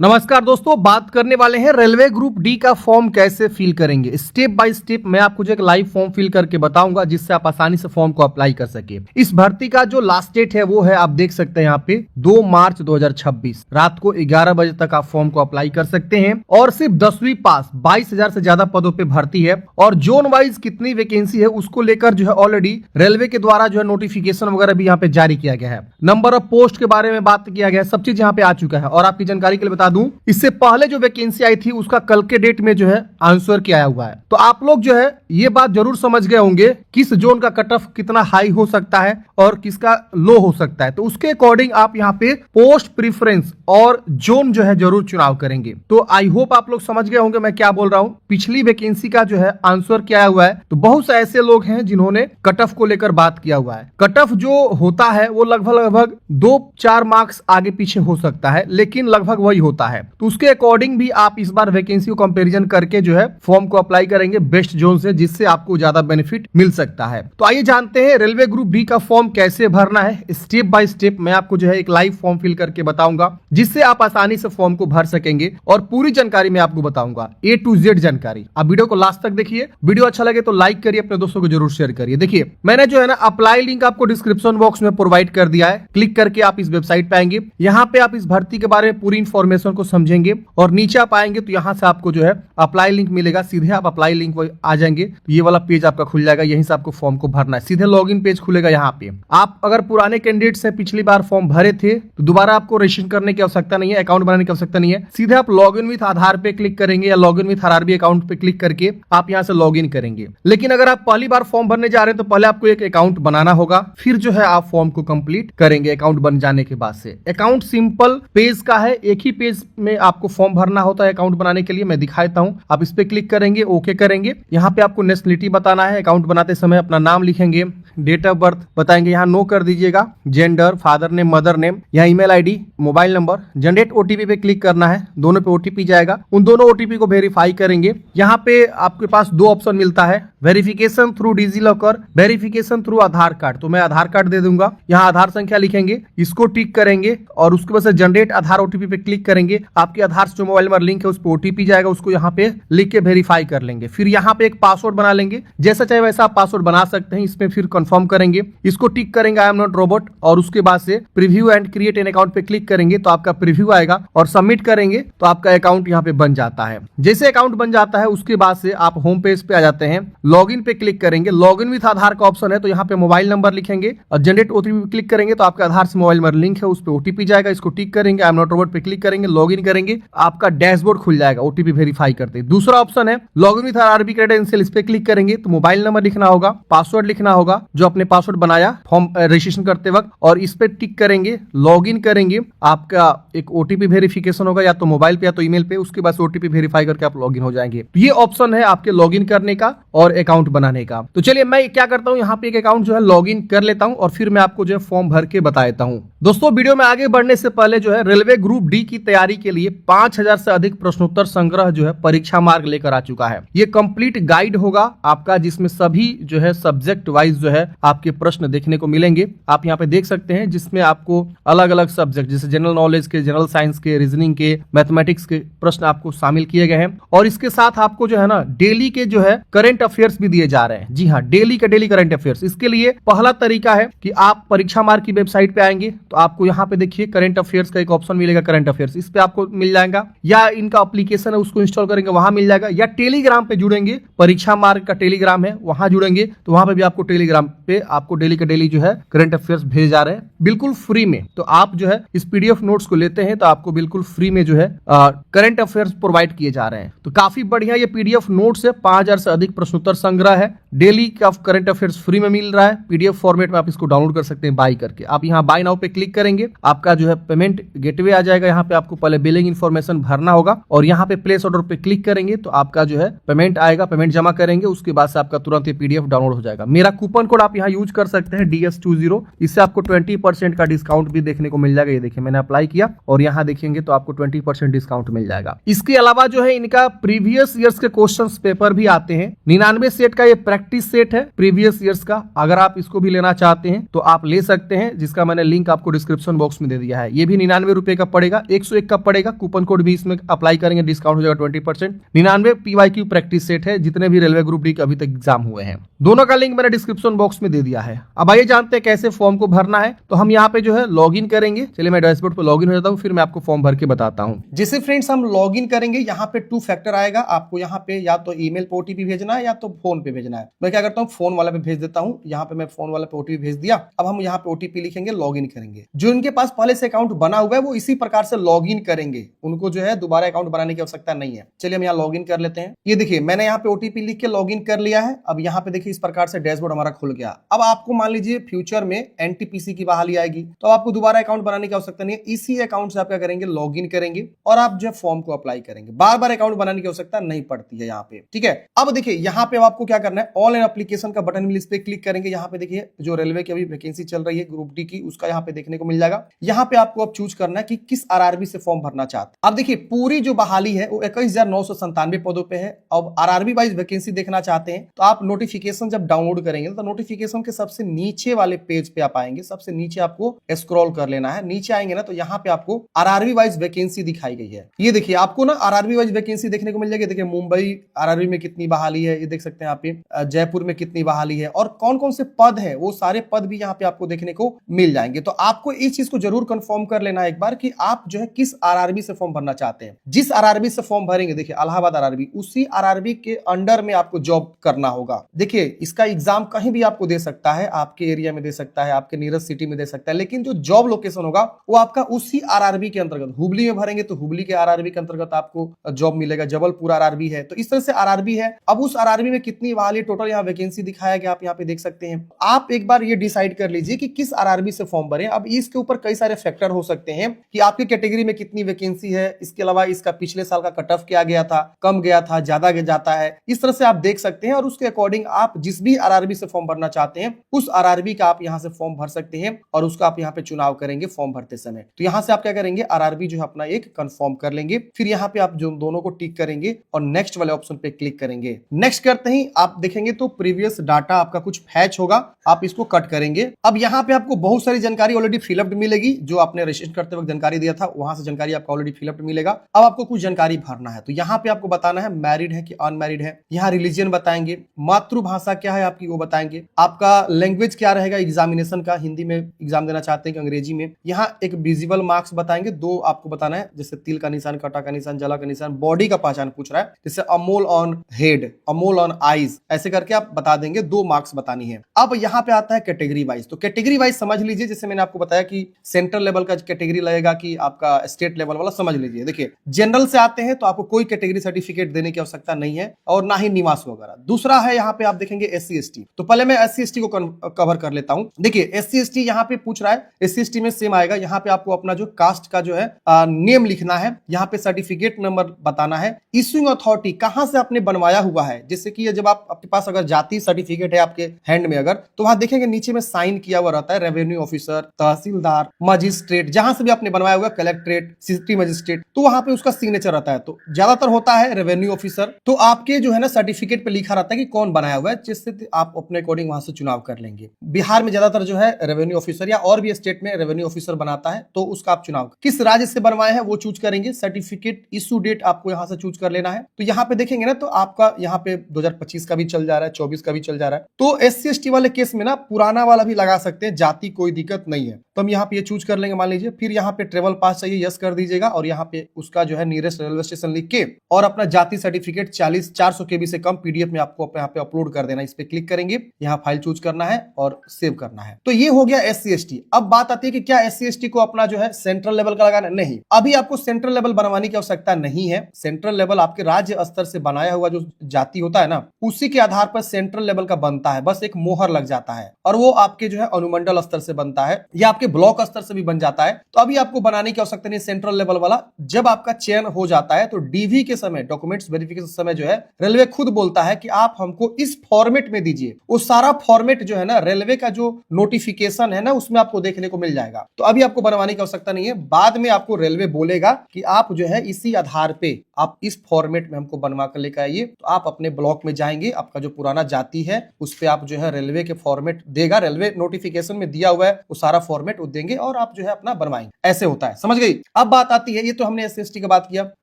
नमस्कार दोस्तों, बात करने वाले हैं रेलवे ग्रुप डी का फॉर्म कैसे फिल करेंगे। स्टेप बाय स्टेप मैं आपको जो एक लाइव फॉर्म फिल करके बताऊंगा जिससे आप आसानी से फॉर्म को अप्लाई कर सके। इस भर्ती का जो लास्ट डेट है वो है, आप देख सकते हैं यहाँ पे 2 मार्च 2026 रात को 11 बजे तक आप फॉर्म को अप्लाई कर सकते हैं। और सिर्फ 10वीं पास 22,000 से ज्यादा पदों पे भर्ती है और जोन वाइज कितनी वैकेंसी है उसको लेकर जो है ऑलरेडी रेलवे के द्वारा जो है नोटिफिकेशन वगैरह भी यहाँ पे जारी किया गया है। नंबर ऑफ पोस्ट के बारे में बात किया गया है, सब चीज यहाँ पे आ चुका है। और आपकी जानकारी के लिए बता दूं, इससे पहले जो वैकेंसी आई थी उसका कल के डेट में जो है आंसर किया आया हुआ है। तो आप लोग जो है ये बात जरूर समझ गए होंगे किस जोन का कट ऑफ कितना हाई हो सकता है और किसका लो हो सकता है। तो उसके अकॉर्डिंग आप यहाँ पे पोस्ट प्रीफरेंस और जोन जो है जरूर चुनाव करेंगे। तो आई होप आप लोग समझ गए होंगे मैं क्या बोल रहा हूं। पिछली वैकेंसी का जो है आंसर किया आया हुआ है, तो बहुत से ऐसे लोग हैं जिन्होंने कट ऑफ को लेकर बात किया हुआ है। कट ऑफ जो होता है वो लगभग 2-4 मार्क्स आगे पीछे हो सकता है, लेकिन लगभग वही होता है। तो उसके अकॉर्डिंग भी आप इस बार वैकेंसी को कंपैरिजन करके जो है फॉर्म को अप्लाई करेंगे बेस्ट जोन से, जिससे आपको ज्यादा बेनिफिट मिल सकता है। तो आइए जानते हैं रेलवे ग्रुप डी का फॉर्म कैसे भरना है। स्टेप बाय स्टेप मैं आपको जो है एक लाइव फॉर्म फिल करके बताऊंगा जिससे आप आसानी से फॉर्म को भर सकेंगे और पूरी जानकारी मैं आपको बताऊंगा, A to Z जानकारी। आप वीडियो को लास्ट तक देखिए। वीडियो अच्छा लगे तो लाइक करिए, अपने दोस्तों को जरूर शेयर करिए। देखिए मैंने जो है ना अप्लाई लिंक आपको डिस्क्रिप्शन बॉक्स में प्रोवाइड कर दिया है। क्लिक करके आप इस वेबसाइट पे आएंगे, यहाँ पे आप इस भर्ती के बारे में पूरी इंफॉर्मेशन को समझेंगे और नीचे आप आएंगे तो यहाँ से आपको जो है अप्लाई लिंक मिलेगा। सीधे आप अप्लाई लिंक पर आ जाएंगे तो ये वाला पेज आपका खुल जाएगा। यहीं से आपको फॉर्म को भरना है। सीधे लॉगिन पेज खुलेगा। यहाँ पे आप अगर पुराने कैंडिडेट्स हैं, पिछली बार फॉर्म भरे थे, तो दोबारा आपको रजिस्ट्रेशन करने की आवश्यकता नहीं है, अकाउंट बनाने की आवश्यकता नहीं है। सीधे आप लॉगिन विथ आधार पे क्लिक करेंगे या लॉगिन विथ आरआरबी अकाउंट पे क्लिक करके आप यहाँ से लॉगिन करेंगे। लेकिन अगर आप पहली बार फॉर्म भरने जा रहे हैं तो पहले आपको एक अकाउंट बनाना होगा, फिर जो है आप फॉर्म को कंप्लीट करेंगे। अकाउंट बन जाने के बाद से अकाउंट सिंपल पेज का है, एक ही पेज में आपको फॉर्म भरना होता है। अकाउंट बनाने के लिए मैं दिखाता हूं। आप इस पे क्लिक करेंगे, ओके करेंगे। यहाँ पे आपको नेशनलिटी बताना है। अकाउंट बनाते समय अपना नाम लिखेंगे, डेट ऑफ बर्थ बताएंगे, यहाँ नो कर दीजिएगा, gender, father name, mother name, यहाँ email ID, mobile number, generate OTP पे क्लिक करना है। दोनों पे ओटीपी जाएगा, उन दोनों ओटीपी को वेरीफाई करेंगे। यहाँ पे आपके पास 2 ऑप्शन मिलता है, verification through DigiLocker, verification through Aadhaar card. तो मैं आधार कार्ड दे दूंगा, यहाँ आधार संख्या लिखेंगे, इसको टिक करेंगे और उसके बाद से जनरेट आधार ओटीपी पे क्लिक करेंगे। आपके आधार से जो मोबाइल नंबर लिंक है उस पर ओटीपी जाएगा, उसको यहाँ पे लिख के वेरीफाई कर लेंगे। फिर यहाँ पे एक पासवर्ड बना लेंगे, जैसा चाहे वैसा आप पासवर्ड बना सकते हैं। इसमें फिर कंफर्म करेंगे, इसको टिक करेंगे आई एम नॉट रोबोट और उसके बाद से preview and create an account पे क्लिक करेंगे तो आपका प्रीव्यू आएगा और सबमिट करेंगे तो आपका अकाउंट यहाँ पे बन जाता है। जैसे अकाउंट बन जाता है उसके बाद से आप होम पेज पे आ जाते हैं, लॉगिन पे क्लिक करेंगे। लॉगिन विथ आधार का ऑप्शन है तो यहाँ पे मोबाइल नंबर लिखेंगे और जनरेट ओटीपी पे क्लिक करेंगे तो आपका आधार से मोबाइल नंबर लिंक है, उस पर ओटीपी जाएगा, इसको टिक करेंगे, आई एम नॉट रोबोट पे क्लिक करेंगे, लॉगिन करेंगे, आपका डैशबोर्ड खुल जाएगा ओटीपी वेरीफाई करते। दूसरा ऑप्शन है लॉगिन विथ आरआरबी क्रेडेंशियल, इस पे क्लिक करेंगे तो मोबाइल नंबर लिखना होगा, पासवर्ड लिखना होगा जो अपने पासवर्ड बनाया फॉर्म रजिस्ट्रेशन करते वक्त, और इस पे टिक करेंगे, लॉगिन करेंगे। आपका एक ओटीपी वेरिफिकेशन होगा या तो मोबाइल पे या तो ईमेल पे, उसके बाद ओटीपी वेरीफाई करके आप लॉगिन हो जाएंगे। तो ये ऑप्शन है आपके लॉगिन करने का और अकाउंट बनाने का। तो चलिए मैं क्या करता हूँ, यहाँ पे एक अकाउंट जो है लॉगिन कर लेता हूँ और फिर मैं आपको जो है फॉर्म भर के बता देता हूँ। दोस्तों वीडियो में आगे बढ़ने से पहले जो है रेलवे ग्रुप डी की तैयारी के लिए 5000 से अधिक प्रश्नोत्तर संग्रह जो है परीक्षा मार्ग लेकर आ चुका है। ये कंप्लीट गाइड होगा आपका, जिसमें सभी जो है सब्जेक्ट वाइज जो है आपके प्रश्न देखने को मिलेंगे। आप यहाँ पे देख सकते हैं जिसमें आपको अलग अलग सब्जेक्ट जैसे जनरल नॉलेज के, जनरल साइंस के, रीजनिंग के, मैथमेटिक्स के प्रश्न आपको शामिल किए गए हैं। और इसके साथ आपको जो है ना डेली के जो है करंट अफेयर्स भी दिए जा रहे हैं। जी हाँ, डेली का डेली करंट अफेयर्स। इसके लिए पहला तरीका है कि आप परीक्षा मार्ग की वेबसाइट पे आएंगे तो आपको यहाँ पे देखिए करंट अफेयर्स का एक ऑप्शन मिलेगा, करंट अफेयर्स, इस पे आपको मिल जाएगा, या इनका एप्लीकेशन है उसको इंस्टॉल करेंगे वहां मिल जाएगा, या टेलीग्राम पे जुड़ेंगे, परीक्षा मार्ग का टेलीग्राम है वहां जुड़ेंगे तो वहां पे भी आपको टेलीग्राम पे आपको डेली का डेली जो है करंट अफेयर्स भेजे जा रहे हैं बिल्कुल फ्री में। तो आप जो है इस पीडीएफ नोट्स को लेते हैं तो आपको बिल्कुल फ्री में जो है करंट अफेयर्स प्रोवाइड किए जा रहे हैं। तो काफी बढ़िया ये पीडीएफ नोट्स है, 5000 से अधिक प्रश्नोत्तर संग्रह है, डेली का करंट अफेयर्स फ्री में मिल रहा है। पीडीएफ फॉर्मेट में आप इसको डाउनलोड कर सकते हैं बाई करके। आप यहाँ बाय नाउ पे क्लिक करेंगे, आपका जो है पेमेंट गेटवे आ जाएगा। यहाँ पे आपको पहले बिलिंग इन्फॉर्मेशन भरना होगा और यहाँ पे प्लेस ऑर्डर पे क्लिक करेंगे तो आपका जो है पेमेंट आएगा, पेमेंट जमा करेंगे, उसके बाद से आपका तुरंत ये पीडीएफ डाउनलोड हो जाएगा। मेरा कूपन कोड आप यहाँ यूज कर सकते हैं DS20, इससे आपको 20% का डिस्काउंट भी देखने को मिल जाएगा। ये देखिए मैंने अप्लाई किया और यहाँ देखेंगे तो आपको 20% डिस्काउंट मिल जाएगा। इसके अलावा जो है इनका प्रीवियस ईयर्स के क्वेश्चन पेपर भी आते हैं। 99 सेट का ये प्रैक्टिस सेट है प्रीवियस ईयर्स का, अगर आप इसको भी लेना चाहते हैं तो आप ले सकते हैं, जिसका मैंने लिंक आपको डिस्क्रिप्शन बॉक्स में दे दिया है। ये भी 99 रुपए का पड़ेगा, 101 का पड़ेगा, कूपन कोड भी इसमें अप्लाई करेंगे, डिस्काउंट हो जाएगा 20%। 99 PYQ प्रैक्टिस सेट है, जितने भी रेलवे ग्रुप डी के अभी तक एग्जाम हुए हैं, दोनों का लिंक मैंने डिस्क्रिप्शन बॉक्स में दे दिया है। अब आइए जानते हैं कैसे फॉर्म को भरना है। तो हम यहाँ पे जो है लॉग इन करेंगे। चलिए मैं डैशबोर्ड पर लॉग इन हो जाता हूँ, फिर मैं आपको फॉर्म भर के बताता हूँ। जैसे फ्रेंड्स हम लॉग इन करेंगे, यहाँ पे 2 फैक्टर आएगा, आपको यहाँ पे या तो ईमेल पे OTP भेजना है या तो फोन पे भेजना है। मैं क्या करता हूँ, फोन वाला पे भेज देता हूँ। यहाँ पे मैं फोन वाला पे OTP भेज दिया। अब हम यहाँ पे OTP लिखेंगे, लॉग इन करेंगे। जो इनके पास पहले से अकाउंट बना हुआ है वो इसी प्रकार से लॉग इन करेंगे, उनको जो है दोबारा अकाउंट बनाने की आवश्यकता नहीं है। चलिए हम यहाँ लॉग इन कर लेते हैं। ये देखिए मैंने यहाँ पे OTP लिख के लॉग इन कर लिया है। अब यहाँ पे देखिए इस प्रकार से डैशबोर्ड हमारा खुल गया। अब आपको मान लीजिए फ्यूचर में NTPC की बहाली आएगी तो आपको दोबारा अकाउंट बनाने की आवश्यकता नहीं है। इसी अकाउंट से आप क्या करेंगे, लॉग इन करेंगे और आप जो फॉर्म को अप्लाई करेंगे। बार बार अकाउंट बनाने की आवश्यकता नहीं पड़ती है यहाँ पे, ठीक है। अब देखिए यहाँ पे आपको क्या करना है, ऑनलाइन एप्लीकेशन का बटन मिल, इस पे क्लिक करेंगे। यहाँ पे देखिए जो रेलवे की अभी वैकेंसी चल रही है ग्रुप डी की, उसका यहाँ पे देखने को मिल जाएगा। यहाँ पे आपको अब चूज करना है कि किस RRB से फॉर्म भरना चाहते हैं। अब देखिए पूरी जो बहाली है वो 21,997 पदों पे है। अब RRB वाइज वैकेंसी देखना चाहते हैं तो आप नोटिफिकेशन जब डाउनलोड करेंगे तो नोटिफिकेशन के सबसे नीचे वाले पेज पे आप आएंगे। सबसे नीचे आपको स्क्रॉल कर लेना है, नीचे आएंगे ना तो यहाँ पे आपको RRB वाइज वैकेंसी दिखाई गई है। ये देखिए आपको ना RRB वाइज वैकेंसी देखने को मिल जाएगी। देखिए मुंबई RRB में कितनी बहाली है ये देख सकते हैं आप पे, जयपुर में कितनी बहाली है और कौन कौन से पद है वो सारे पद भी यहाँ पे आपको देखने को मिल जाएंगे। तो आपको इस चीज को जरूर कंफर्म कर लेना है एक बार कि आप जो है किस RRB से फॉर्म भरना चाहते हैं। जिस RRB से फॉर्म भरेंगे, देखिए इलाहाबाद RRB, उसी RRB के अंडर में आपको जॉब करना होगा। देखिए इसका एग्जाम कहीं भी आपको दे सकता है, आपके एरिया में दे सकता है, आपके नियरेस्ट सिटी में दे सकता है, लेकिन जो जॉब लोकेशन होगा वो आपका उसी RRB के अंतर्गत, हुबली में भरेंगे तो हुबली के RRB के अंतर्गत आपको जॉब मिलेगा। जबलपुर RRB है तो इस तरह से RRB है। अब उस RRB में कितनी बहाली, टोटल यहाँ वैकेंसी दिखाया गया, आप यहाँ पे देख सकते हैं। आप एक बार ये डिसाइड कर लीजिए कि किस RRB से फॉर्म भरें। अब इसके ऊपर कई सारे फैक्टर हो सकते हैं कि आपकी कैटेगरी में कितनी वैकेंसी है, इसके अलावा इसका पिछले साल का कट ऑफ क्या गया था, कम गया था, ज्यादा जाता है, इस तरह से आप देख सकते हैं और उसके अकॉर्डिंग आप जिस भी RRB से फॉर्म भरना चाहते हैं उस RRB का आप यहाँ से फॉर्म भर सकते हैं और उसका आप यहाँ पे चुनाव करेंगे फॉर्म भरते समय। तो यहाँ से आप क्या करेंगे, RRB जो है अपना एक कंफर्म कर लेंगे। फिर यहाँ पे आप जो दोनों को टिक करेंगे और नेक्स्ट वाले ऑप्शन पे क्लिक करेंगे। नेक्स्ट करते ही आप देखेंगे तो प्रीवियस डाटा आपका कुछ फैच होगा, आप इसको कट करेंगे। अब यहाँ पे आपको बहुत सारी जानकारी ऑलरेडी फिलअप मिलेगी, जो आपने रजिस्ट्रेशन करते वक्त जानकारी दिया था वहां से जानकारी आपको ऑलरेडी फिलअप मिलेगा। अब आपको कुछ जानकारी भरना है तो यहाँ पे आपको बताना है मैरिड है कि अनमैरिड है, यहाँ रिलीजन बताएंगे, मातृभाषा क्या है आपकी वो बताएंगे, आपका लैंग्वेज क्या रहेगा एग्जामिनेशन का, हिंदी में एग्जाम देना चाहते हैं कि अंग्रेजी में, यहाँ एक विजिबल मार्क्स बताएंगे, 2 आपको बताना है, जैसे तिल का निशान, कटा का निशान, जला का निशान, बॉडी का पहचान पूछ रहा है, जैसे Amol on head, Amol on eyes, ऐसे करके आप बता देंगे, 2 मार्क्स बतानी है। अब यहाँ पे आता है कैटेगरी वाइज, तो कैटेगरी वाइज समझ लीजिए, जैसे मैंने आपको बताया कि सेंट्रल लेवल का कैटेगरी लगेगा कि आपका स्टेट लेवल वाला, समझ लीजिए। देखिए जनरल से आते हैं तो आपको कोई कैटेगरी सर्टिफिकेट देने की आवश्यकता नहीं है और ना ही निवास वगैरह। दूसरा है यहाँ पे आप देखेंगे SC ST, तो पहले मैं SC ST को कवर कर लेता हूं। देखिए SC ST यहाँ पे पूछ रहा है, SC ST में सेम आएगा, यहाँ पे आपको अपना जो कास्ट का जो है नेम लिखना है, यहाँ पे सर्टिफिकेट नंबर बताना है, इश्यूइंग अथॉरिटी कहां से आपने बनवाया हुआ है, जैसे कि जब आपके पास अगर जाति सर्टिफिकेट है आपके हैंड में अगर, तो वहां देखेंगे नीचे में साइन किया हुआ रहता है रेवेन्यू ऑफिसर, तहसीलदार, मजिस्ट्रेट, जहां से भी आपने बनवाया हुआ, कलेक्ट्रेट, सिटी मजिस्ट्रेट, तो वहां पे उसका सिग्नेचर रहता है। तो ज्यादातर होता है रेवेन्यू ऑफिसर, तो आपके जो है ना सर्टिफिकेट पे लिखा रहता है कि कौन बनाया हुआ है, जिससे आप अपने अकॉर्डिंग वहां से चुनाव कर लेंगे। बिहार में ज्यादातर जो है रेवेन्यू ऑफिसर या और भी स्टेट में रेवेन्यू ऑफिसर बनाता है, तो उसका आप चुनाव किस राज्य से बनवाए हैं वो चूज करेंगे। सर्टिफिकेट इशू डेट आपको यहाँ से चूज कर लेना है। तो यहाँ पे देखेंगे ना तो आपका यहाँ पे 2025 का भी चल जा रहा है, 24 का भी चल जा रहा है। तो SC ST वाले केस में ना पुराना वाला भी लगा सकते हैं, जाति कोई दिक्कत नहीं है। तो हम यहाँ पे ये चूज कर लेंगे मान लीजिए। फिर यहाँ पे ट्रेवल पास चाहिए, यस कर दीजिएगा और यहाँ पे उसका जो है नियरेस्ट रेलवे स्टेशन लिख के और अपना जाति सर्टिफिकेट 400 KB से कम PDF में आपको यहाँ पे अपलोड कर देना। इस पे क्लिक करेंगे, यहाँ फाइल चूज करना है और सेव करना है। तो ये हो गया SC ST। अब बात आती है कि क्या SC ST को अपना जो है सेंट्रल लेवल का लगाना, नहीं, अभी आपको सेंट्रल लेवल बनवाने की आवश्यकता नहीं है। सेंट्रल लेवल आपके राज्य स्तर से बनाया हुआ जो जाति होता है ना, उसी के आधार पर सेंट्रल लेवल का बनता है, बस एक मोहर लग जाता है और वो आपके जो है अनुमंडल स्तर से बनता है या आपके ब्लॉक स्तर से भी बन जाता है। तो अभी आपको बनाने की आवश्यकता नहीं सेंट्रल लेवल वाला। जब आपका चयन हो जाता है तो DV के समय, डॉक्यूमेंट्स वेरिफिकेशन समय जो है रेलवे खुद बोलता है कि आप हमको इस फॉर्मेट में दीजिए। वो सारा फॉर्मेट जो है ना रेलवे का जो नोटिफिकेशन है ना उसमें आपको देखने को मिल जाएगा। तो अभी आपको बनवाने की आवश्यकता नहीं है, बाद में आपको रेलवे बोलेगा कि आप जो है इसी आधार पे आप इस फॉर्मेट में हमको बनवा कर लेकर आइए। तो आप अपने ब्लॉक में जाएंगे, आपका जो पुराना जाति है उस पे आप जो है रेलवे के फॉर्मेट देगा, रेलवे नोटिफिकेशन में दिया हुआ है वो सारा फॉर्मेट वो देंगे और आप जो है अपना बनवाएंगे, ऐसे होता है, समझ गई। अब बात आती है, ये तो हमने SC ST की बात किया,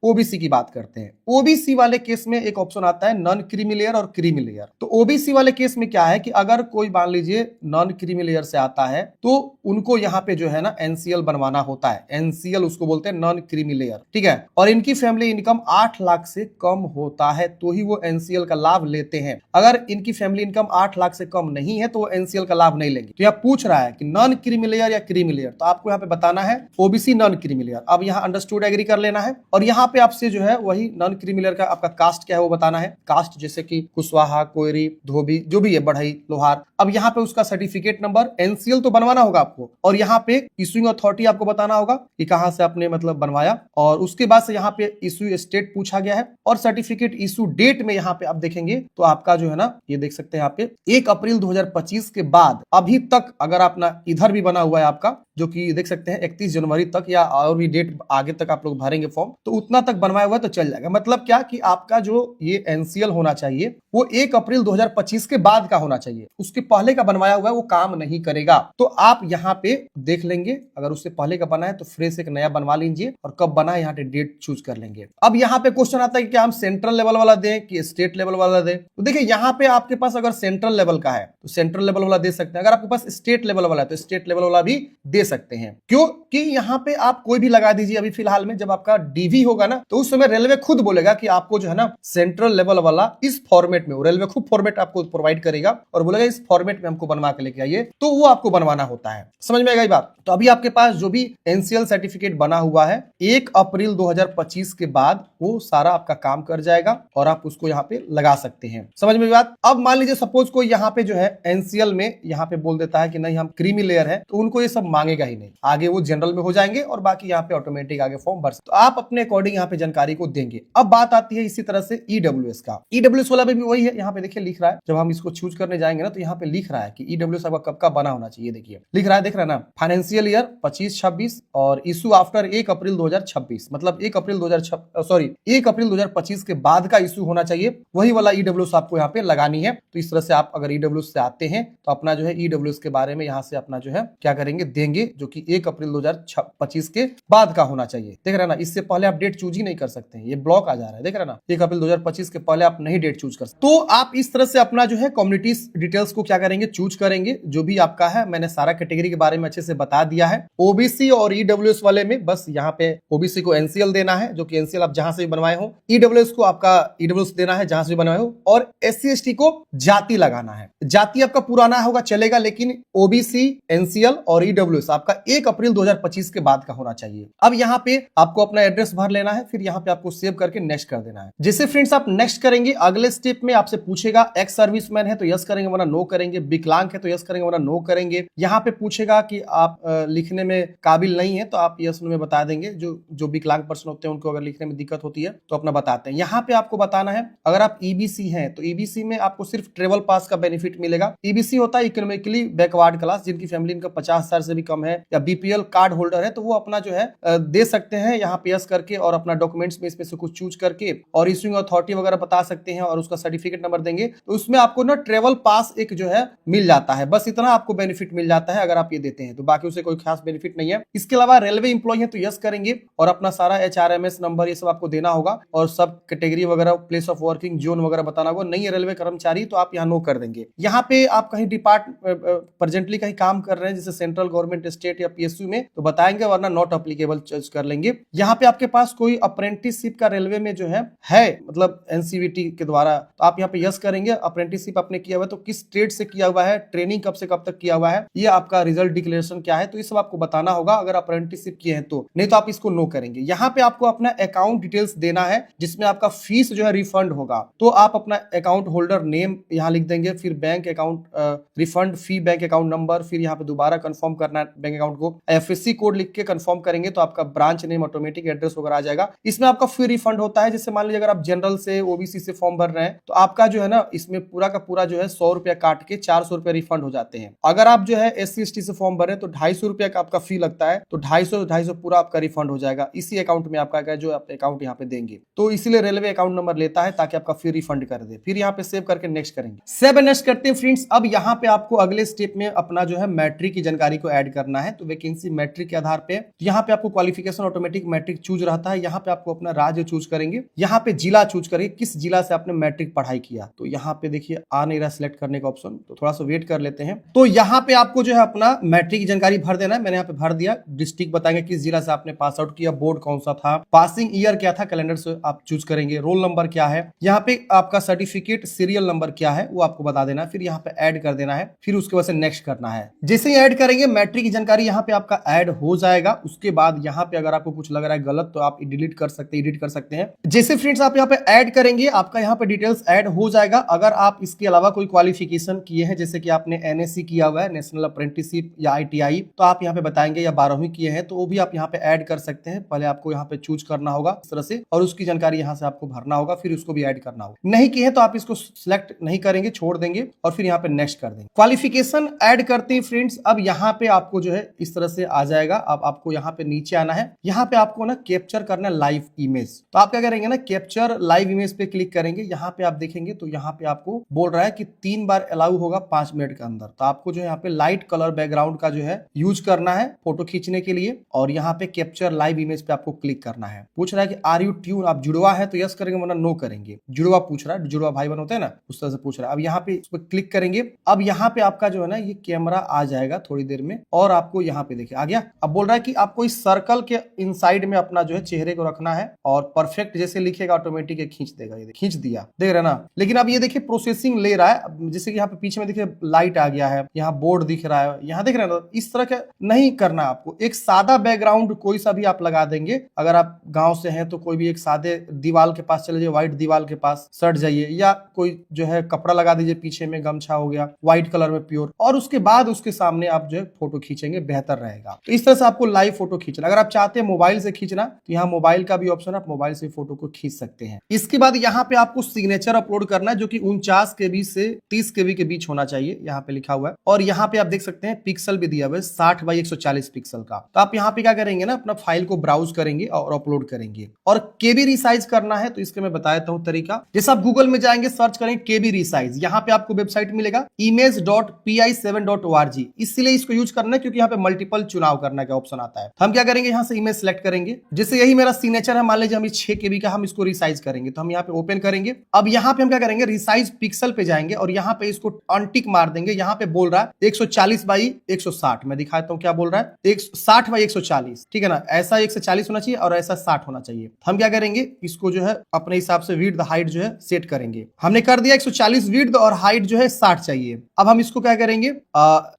ओबीसी की बात करते हैं। ओबीसी वाले केस में एक ऑप्शन आता है नॉन क्रीमी लेयर और क्रीमी लेयर। तो ओबीसी वाले केस में क्या है कि अगर कोई मान लीजिए नॉन क्रीमी लेयर से आता है तो उनको यहाँ पे जो है ना एनसीएल बनवाना होता है, एनसीएल उसको बोलते हैं नॉन क्रीमी लेयर, ठीक है। और इनकी फैमिली इनकम 8 लाख से कम होता है तो ही वो एनसीएल का लाभ लेते हैं। अगर इनकी फैमिली इनकम 8 लाख से कम नहीं है तो वो एनसीएल का लाभ नहीं लेंगे। तो यहाँ पूछ रहा है कि नॉन क्रीमी लेयर या क्रीमी लेयर, तो आपको यहाँ पे बताना है ओबीसी नॉन क्रीमी लेयर। अब यहाँ अंडरस्टूड एग्री कर लेना है और यहाँ पे आपसे जो है वही नॉन क्रीमी लेयर का आपका कास्ट क्या है वो बताना है। कास्ट जैसे कि कुशवाहा, कोयरी, धोबी, जो भी है, बढ़ई, लोहार। अब यहाँ पे उसका सर्टिफिकेट नंबर, एनसीएल तो बनवाना होगा आपको और यहाँ पे इशूइंग अथॉरिटी आपको बताना होगा कि कहां से आपने मतलब बनवाया। और उसके बाद से यहाँ पे इशू स्टेट पूछा गया है और सर्टिफिकेट इशू डेट में यहाँ पे आप देखेंगे तो आपका जो है ना, ये देख सकते हैं यहाँ पे 1 अप्रैल 2025 के बाद अभी तक अगर अपना इधर भी बना हुआ है आपका, जो कि देख सकते हैं 31 जनवरी तक या और भी डेट आगे तक आप लोग भरेंगे फॉर्म, तो उतना तक बनवाया हुआ है तो चल जाएगा। मतलब क्या कि आपका जो ये एनसीएल होना चाहिए वो 1 अप्रैल 2025 के बाद का होना चाहिए, उसके पहले का बनवाया हुआ है वो काम नहीं करेगा। तो आप यहाँ पे देख लेंगे, अगर उससे पहले का बना है तो फ्रेश एक नया बनवा लीजिए और कब बना है यहाँ पे डेट चूज कर लेंगे। अब यहाँ पे क्वेश्चन आता है कि क्या हम सेंट्रल लेवल वाला दें कि स्टेट लेवल वाला दें। तो देखिए यहाँ पे आपके पास अगर सेंट्रल लेवल का है तो सेंट्रल लेवल वाला दे सकते हैं, अगर आपके पास स्टेट लेवल वाला है तो स्टेट लेवल वाला भी दे सकते हैं। क्यों कि यहाँ पे आप कोई भी लगा दीजिए। अभी फिलहाल में जब आपका डीवी होगा ना तो उस समय रेलवे खुद बोलेगा कि आपको जो है ना सेंट्रल लेवल वाला इस फॉर्मेट में, रेलवे खुद फॉर्मेट आपको प्रोवाइड करेगा और बोलेगा इस फॉर्मेट में हमको बनवा के लेके आइए, तो वो आपको बनवाना होता है। समझ में आएगा ये बात। तो अभी आपके पास जो भी एनसीएल सर्टिफिकेट बना हुआ है 1 अप्रैल 2025 के बाद वो सारा आपका काम कर जाएगा और आप उसको यहाँ पे लगा सकते हैं। समझ में बात। अब मान लीजिए सपोज कोई यहाँ पे जो है एनसीएल में यहाँ पे बोल देता है कि नहीं हम क्रीमी लेयर है, तो उनको ये सब मांगेगा ही नहीं, आगे वो जनरल में हो जाएंगे और बाकी यहाँ पे ऑटोमेटिक आगे फॉर्म भर। तो आप अपने अकॉर्डिंग यहाँ पे जानकारी को देंगे। अब बात आती है इसी तरह से ईडब्ल्यूएस का। ईडब्ल्यूएस वाला भी वही है, यहाँ पे देखिए लिख रहा है, जब हम इसको चूज करने जाएंगे ना तो यहाँ पे लिख रहा है कि ईडब्ल्यूएस आपका कब का बना होना चाहिए। देखिए लिख रहा है, देख रहा है ना, फाइनेंशियल ईयर 25-26 और इशू आफ्टर 1 अप्रैल 2026, मतलब 1 अप्रैल 2025 के बाद का इशू होना चाहिए। वही वाला ईडब्ल्यूएस आपको यहाँ पे लगानी है। तो इस तरह से आप अगर ईडब्ल्यूएस से आते हैं तो अपना जो है ईडब्ल्यूएस के बारे में यहाँ से अपना जो है क्या करेंगे, देंगे, जो कि 1 अप्रैल 2025 के बाद का होना चाहिए। देख रहे ना, इससे पहले आप डेट चूज ही नहीं कर सकते हैं, ये ब्लॉक आ जा रहा है। देख रहे ना, 1 अप्रैल 2025 के पहले आप नहीं डेट चूज कर सकते। तो आप इस तरह से अपना जो है कम्युनिटी डिटेल्स को क्या करेंगे, चूज करेंगे। जो भी आपका है, मैंने सारा कैटेगरी के बारे में अच्छे से बता दिया है। ओबीसी और ईडब्ल्यूएस वाले में बस यहाँ पे ओबीसी को एनसीएल देना है, जो कि एनसीएल आप जहां से भी बनवाए हो। ईडब्ल्यूएस को आपका ईडब्ल्यूएस देना है जहां से भी बनवाए हो। और एससी एसटी को जाति लगाना है। जाति आपका पुराना होगा चलेगा, लेकिन ओबीसी, एनसीएल और ईडब्ल्यूएस आपका 1 अप्रैल 2025 के बाद का होना चाहिए। अब यहाँ पे आपको अपना एड्रेस भर लेना है, फिर यहाँ पे आपको सेव करके नेक्स्ट कर देना है। जैसे फ्रेंड्स आप नेक्स्ट करेंगे, अगले स्टेप में आपसे पूछेगा एक्स सर्विसमैन है तो यस करेंगे वरना नो करेंगे, विकलांग है तो यस करेंगे वरना नो करेंगे। यहाँ पे पूछेगा कि आप लिखने में काबिल नहीं है तो आप यस नो में बता देंगे। जो विकलांग पर्सन होते हैं उनको अगर लिखने में दिक्कत होती है तो अपना बताते हैं। यहाँ पे आपको बताना है अगर आप ईबीसी हैं तो ईबीसी में आपको सिर्फ ट्रेवल पास का बेनिफिट मिलेगा। ईबीसी होता है इकोनॉमिकली बैकवर्ड क्लास, जिनकी फैमिली इनकम 50,000 से भी कम है या बीपीएल कार्ड होल्डर है, तो वो अपना जो है दे सकते हैं यहाँ पे यस करके और अपना डॉक्यूमेंट्स में इसमें से कुछ चूज करके और इशूइंग अथॉरिटी वगैरह बता सकते हैं और उसका सर्टिफिकेट नंबर देंगे तो उसमें आपको ना ट्रेवल पास एक जो है मिल जाता है। बस इतना आपको बेनिफिट मिल जाता है अगर आप ये देते हैं, तो बाकी उसे कोई खास बेनिफिट नहीं है। इसके अलावा रेलवे इंप्लॉय है तो यस करेंगे और अपना सारा HRMS नंबर ये सब आपको देना होगा और सब कैटेगरी वगैरह, प्लेस ऑफ वर्किंग जोन वगैरह बताना होगा। नहीं है रेलवे कर्मचारी तो आप यहाँ नो कर देंगे। यहाँ पे आप कहीं प्रेजेंटली कहीं काम कर रहे हैं जैसे सेंट्रल गवर्नमेंट, स्टेट या पीएसयू में तो बताएंगे, वरना नॉट अप्लीकेबल कर लेंगे। यहाँ पे आपके पास कोई अप्रेंटिसशिप का रेलवे में जो है मतलब एनसीवीटी के द्वारा, तो आप यहाँ पे यस करेंगे। अप्रेंटिसशिप आपने किया हुआ है तो किस ट्रेड से किया हुआ है, ट्रेनिंग कब से कब तक किया हुआ है, ये आपका रिजल्ट डिक्लेरेशन क्या है, तो ये सब आपको बताना होगा अगर अप्रेंटिसशिप किए हैं तो। नहीं तो आप इसको नो करेंगे। यहाँ पे आपको अपना अकाउंट डिटेल्स देना है जिसमें आपका फीस जो है रिफंड होगा, तो आप अपना अकाउंट होल्डर नेम यहाँ लिख देंगे, फिर बैंक अकाउंट रिफंड फी, बैंक अकाउंट नंबर, फिर यहाँ पे दोबारा कंफर्म करना बैंक अकाउंट को एफएससी कोड लिख के कंफर्म करेंगे तो आपका ब्रांच नेम, ऑटोमेटिक एड्रेस वगैरह आ जाएगा। इसमें आपका फ्री रिफंड होता है। जैसे मान लीजिए अगर आप जनरल से, ओबीसी से फॉर्म भर रहे हैं तो आपका जो है ना इसमें पूरा का पूरा जो है 100 रुपया काट के 400 रुपया रिफंड हो जाते हैं। अगर आप जो है SC ST से फॉर्म भरे तो 250 रुपया का आपका फी लगता है, तो 250 पूरा आपका रिफंड हो जाएगा इसी अकाउंट में आपका, जो आप अकाउंट यहाँ पे देंगे। तो इसीलिए रेलवे अकाउंट नंबर लेता है ताकि आपका फी रिफंड कर दे। फिर यहाँ पे सेव करके नेक्स्ट करेंगे। सेव नेक्स्ट करते हैं फ्रेंड्स। अब यहाँ पे आपको अगले स्टेप में अपना जो है मैट्रिक की जानकारी को ऐड करना है। तो वैकेंसी मैट्रिक के आधार पे यहाँ पे आपको क्वालिफिकेशन ऑटोमेटिक मैट्रिक चूज रहता है। यहाँ पे आपको अपना राज्य चूज करेंगे, यहाँ पे जिला चूज करेंगे, किस जिला से आपने मैट्रिक पढ़ाई किया। तो यहाँ पे देखिए आ नहीं रहा सिलेक्ट करने का ऑप्शन, तो थोड़ा सा वेट कर लेते हैं। तो यहाँ पे आपको जो है अपना मैट्रिक की जानकारी भर देना है। मैंने यहाँ पे भर दिया। डिस्ट्रिक्ट बताएंगे किस जिला से आपने पास आउट किया, बोर्ड कौन सा था, पासिंग ईयर क्या था, कैलेंडर से आप चूज करेंगे, रोल नंबर क्या है, यहाँ पे आपका सर्टिफिकेट सीरियल नंबर क्या है वो आपको बता देना है। फिर यहाँ पे ऐड कर देना है, फिर उसके बाद से नेक्स्ट करना है। जैसे ही ऐड करेंगे मैट्रिक की जानकारी यहाँ पे आपका ऐड हो जाएगा। उसके बाद यहाँ पे अगर आपको कुछ लग रहा है गलत तो आप डिलीट कर सकते हैं, एडिट कर सकते हैं। जैसे फ्रेंड्स आप यहाँ पे ऐड करेंगे आपका यहाँ पे डिटेल्स ऐड हो जाएगा। अगर आप इसके अलावा कोई क्वालिफिकेशन किए हैं, जैसे कि आपने NSC किया हुआ है, नेशनल अप्रेंटिसशिप या ITI, तो आप यहाँ पे बताएंगे, या 12वीं किए हैं तो वो भी आप यहाँ पे ऐड कर सकते हैं। पहले आपको यहाँ पे चूज करना होगा इस तरह से और उसकी जानकारी यहाँ से आपको भरना होगा, फिर उसको भी ऐड करना होगा। नहीं किए तो आप इसको सिलेक्ट नहीं करेंगे, छोड़ देंगे और फिर यहाँ पे नेक्स्ट कर देंगे। क्वालिफिकेशन ऐड करते हैं फ्रेंड्स। अब यहाँ पे आपको जो है इस तरह से आ जाएगा। अब आपको यहाँ पे नीचे आना है, यहाँ पे आपको ना कैप्चर करना है लाइव इमेज। तो आप क्या करेंगे ना, कैप्चर लाइव इमेज पे क्लिक करेंगे। यहाँ पे आप देखेंगे तो यहाँ पे आपको बोल रहा है कि 3 बार अलाउ होगा 5 मिनट के अंदर। तो आपको जो है यहाँ पे लाइट कलर बैकग्राउंड का जो है यूज करना है फोटो खींचने के लिए, और यहाँ पे कैप्चर लाइव इमेज पे आपको क्लिक करना है। पूछ रहा है कि आर यू ट्यून, आप जुड़वा है तो यस करेंगे वरना नो करेंगे। जुड़वा पूछ रहा है, जुड़वा भाई बहन होते हैं ना, उस तरह से पूछ रहा है। अब यहाँ पे इस पर क्लिक करेंगे। अब यहाँ पे आपका जो है ना ये कैमरा आ जाएगा थोड़ी देर में, और आपको यहाँ पे देखिए आ गया। अब बोल रहा है कि आपको इस सर्कल के इनसाइड में अपना जो है चेहरे को रखना है और परफेक्ट जैसे लिखेगा ऑटोमेटिक खींच देगा। ये खींच दिया, देख रहे ना। लेकिन अब ये देखिए प्रोसेसिंग ले रहा है। जैसे कि यहाँ पे पीछे में देखिए लाइट आ गया है, यहाँ बोर्ड दिख रहा है, यहाँ देख रहे हैं ना। इस तरह का नहीं करना आपको। एक सादा बैकग्राउंड कोई सा भी आप लगा देंगे। अगर आप गांव से हैं तो कोई भी एक सादे दीवार के पास चले जाइए, व्हाइट दीवार के पास सट जाइए, या कोई जो है कपड़ा लगा दीजिए पीछे में, गमछा हो गया व्हाइट कलर में प्योर, और उसके बाद उसके सामने आप जो है फोटो खींचेंगे, बेहतर रहेगा। तो इस तरह से आपको लाइव फोटो खींचना। अगर आप चाहते हैं मोबाइल से खींचना तो यहाँ मोबाइल का भी ऑप्शन है, आप मोबाइल से फोटो को खींच सकते हैं। इसके बाद यहाँ पे आपको सिग्नेचर अपलोड करना है, जो कि 49 KB से 30 KB के बीच होना चाहिए, यहाँ पे लिखा हुआ है। और यहाँ पे आप देख सकते हैं पिक्सल भी दिया हुआ है 60 बाई 140 पिक्सल का। तो आप यहाँ पे क्या करेंगे ना, अपना फाइल को ब्राउज करेंगे और अपलोड करेंगे। और KB रिसाइज करना है तो इसके मैं बता देता हूँ तरीका। जैसे आप गूगल में जाएंगे, सर्च करेंगे KB रिसाइज, यहाँ पे आपको वेबसाइट मिलेगा image.pi7.org। इसलिए इसको यूज करना है क्योंकि यहाँ पे मल्टीपल चुनाव करने का ऑप्शन आता है। हम क्या करेंगे, यहाँ से इमेज सेलेक्ट करेंगे। जैसे यही मेरा सिग्नेचर है, मान लीजिए हम 6 KB का हम इसको रिसाइज करेंगे, तो हम यहाँ पे ओपन करेंगे। अब यहाँ पे हम क्या करेंगे, रिसाइज पिक्सल पे जाएंगे और यहाँ पे इसको अनटिक मार देंगे। यहाँ पे बोल रहा है 140 बाई 160। मैं दिखाता हूँ क्या बोल रहा है, 60 बाई 140, ठीक है ना। ऐसा 140 होना चाहिए और ऐसा 60 होना चाहिए। हम क्या करेंगे, इसको जो है अपने हिसाब से विड्थ हाइट जो है सेट करेंगे। हमने कर दिया 140 विड्थ और हाइट जो है 60 चाहिए। अब हम इसको क्या करेंगे,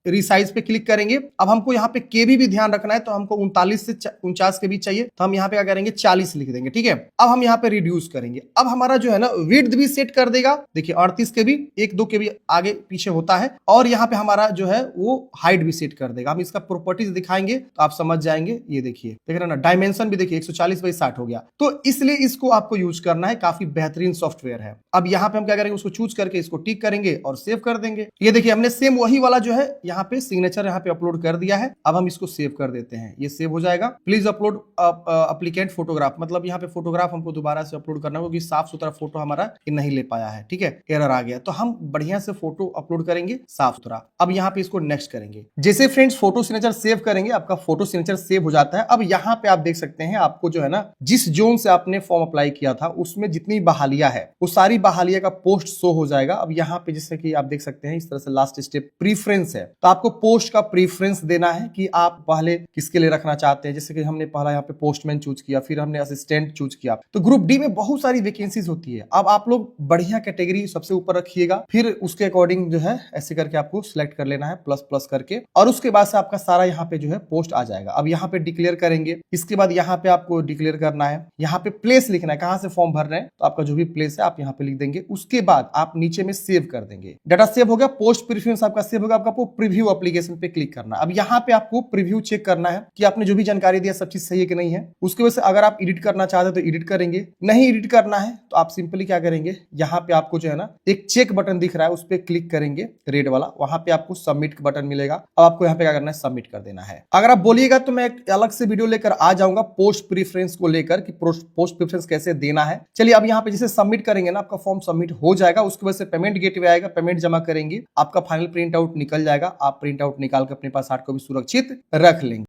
रिसाइज पे क्लिक करेंगे। अब हमको यहाँ पे KB भी ध्यान रखना है, तो हमको 39 से 49 के बीच चाहिए, तो हम यहाँ पे क्या करेंगे 40 लिख देंगे, ठीक है। अब हम यहाँ पे रिड्यूस करेंगे। अब हमारा जो है ना विड्थ भी सेट कर देगा। देखिए 38 KB 1-2 KB आगे पीछे होता है, और यहाँ पे हमारा जो है वो हाइट भी सेट कर देगा। हम इसका प्रॉपर्टीज दिखाएंगे तो आप समझ जाएंगे। ये देखिए, देख रहे ना, डायमेंशन भी देखिए 140 बाई 60 हो गया। तो इसलिए इसको आपको यूज करना है, काफी बेहतरीन सॉफ्टवेयर है। अब यहाँ पे हम क्या करेंगे, उसको चूज करके इसको टिक करेंगे और सेव कर देंगे। ये देखिए हमने सेम वही वाला जो है यहाँ पे सिग्नेचर यहाँ पे अपलोड कर दिया है। अब हम इसको सेव कर देते हैं, ये सेव हो जाएगा। प्लीज अपलोड एप्लीकेंट फोटोग्राफ, मतलब यहाँ पे फोटोग्राफ हमको दोबारा से अपलोड करना होगा क्योंकि साफ सुथरा फोटो हमारा नहीं ले पाया है, ठीक है, एरर आ गया। तो हम बढ़िया से फोटो अपलोड करेंगे साफ सुथरा। अब यहाँ पे इसको नेक्स्ट करेंगे। जैसे फ्रेंड्स फोटो सिग्नेचर सेव करेंगे, आपका फोटो सिग्नेचर सेव हो जाता है। अब यहाँ पे आप देख सकते हैं, आपको जो है ना जिस जोन से आपने फॉर्म अप्लाई किया था उसमें जितनी बहालियां है वो सारी बहालियां का पोस्ट शो हो जाएगा। अब यहाँ पे जैसे कि आप देख सकते हैं इस तरह से लास्ट स्टेप प्रीफरेंस है, तो आपको पोस्ट का प्रीफरेंस देना है कि आप पहले किसके लिए रखना चाहते हैं। जैसे कि हमने पहला यहाँ पे पोस्टमैन चूज किया, फिर हमने असिस्टेंट चूज किया। तो ग्रुप डी में बहुत सारी वैकेंसीज होती है। अब आप लोग बढ़िया कैटेगरी सबसे ऊपर रखिएगा, फिर उसके अकॉर्डिंग जो है ऐसे करके आपको सिलेक्ट कर लेना है प्लस प्लस करके, और उसके बाद से आपका सारा यहाँ पे जो है पोस्ट आ जाएगा। अब यहाँ पे डिक्लेयर करेंगे। इसके बाद यहाँ पे आपको डिक्लेयर करना है, यहाँ पे प्लेस लिखना है, कहाँ से फॉर्म भर रहे हैं, तो आपका जो भी प्लेस है आप यहाँ पे लिख देंगे। उसके बाद आप नीचे में सेव कर देंगे। डाटा सेव हो गया, पोस्ट प्रीफरेंस आपका सेव होगा। आपका प्रीव्यू एप्लीकेशन पे क्लिक करना। अब अब यहाँ पे आपको प्रीव्यू चेक करना है कि आपने जो भी जानकारी दिया सब चीज सही है कि नहीं है। उसकी वजह से अगर आप एडिट करना चाहते हैं तो एडिट करेंगे, नहीं एडिट करना है तो आप सिंपली क्या करेंगे, यहाँ पे आपको जो है ना एक चेक बटन दिख रहा है, उस पर क्लिक करेंगे रेड वाला, वहां पे आपको सबमिट का बटन मिलेगा। अब आपको यहाँ पे क्या करना है, सबमिट कर देना है। अगर आप बोलिएगा तो मैं एक अलग से वीडियो लेकर आ जाऊंगा पोस्ट प्रीफरेंस को लेकर कि पोस्ट प्रीफरेंस कैसे देना है। चलिए अब यहाँ पे जैसे सबमिट करेंगे ना, आपका फॉर्म सबमिट हो जाएगा। उसके वजह से पेमेंट गेटवे आएगा, पेमेंट जमा करेंगे, आपका फाइनल प्रिंट आउट निकल जाएगा। आप प्रिंट आउट निकाल कर अपने पास हार्ड कॉपी सुरक्षित रख लेंगे।